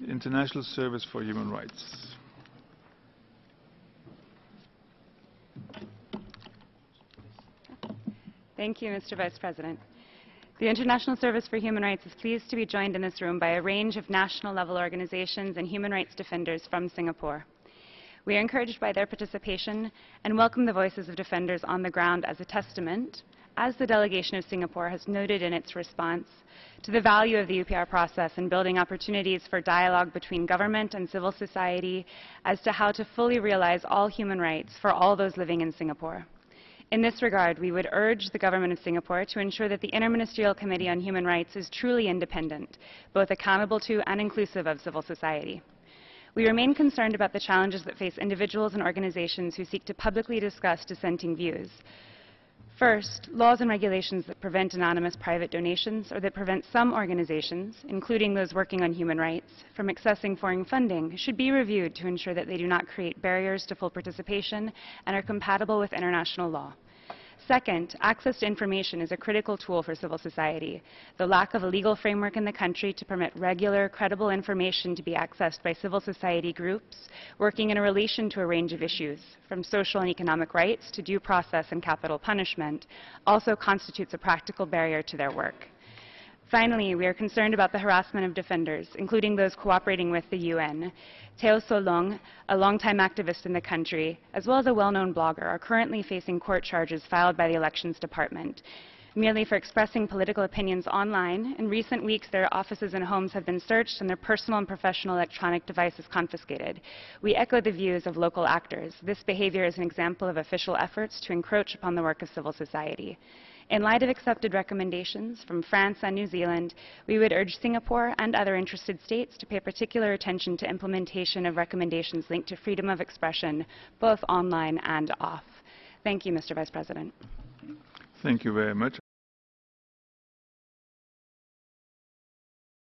the International Service for Human Rights. Thank you, Mr. Vice President. The International Service for Human Rights is pleased to be joined in this room by a range of national-level organizations and human rights defenders from Singapore. We are encouraged by their participation and welcome the voices of defenders on the ground as a testament, as the delegation of Singapore has noted in its response, to the value of the UPR process in building opportunities for dialogue between government and civil society as to how to fully realize all human rights for all those living in Singapore. In this regard, we would urge the Government of Singapore to ensure that the Interministerial Committee on Human Rights is truly independent, both accountable to and inclusive of civil society. We remain concerned about the challenges that face individuals and organizations who seek to publicly discuss dissenting views. First, laws and regulations that prevent anonymous private donations or that prevent some organizations, including those working on human rights, from accessing foreign funding should be reviewed to ensure that they do not create barriers to full participation and are compatible with international law. Second, access to information is a critical tool for civil society. The lack of a legal framework in the country to permit regular, credible information to be accessed by civil society groups working in relation to a range of issues, from social and economic rights to due process and capital punishment, also constitutes a practical barrier to their work. Finally, we are concerned about the harassment of defenders, including those cooperating with the UN. Teo Solong, a longtime activist in the country, as well as a well-known blogger, are currently facing court charges filed by the Elections Department, merely for expressing political opinions online. In recent weeks, their offices and homes have been searched and their personal and professional electronic devices confiscated. We echo the views of local actors. This behavior is an example of official efforts to encroach upon the work of civil society. In light of accepted recommendations from France and New Zealand, we would urge Singapore and other interested states to pay particular attention to implementation of recommendations linked to freedom of expression, both online and off. Thank you, Mr. Vice President. Thank you very much.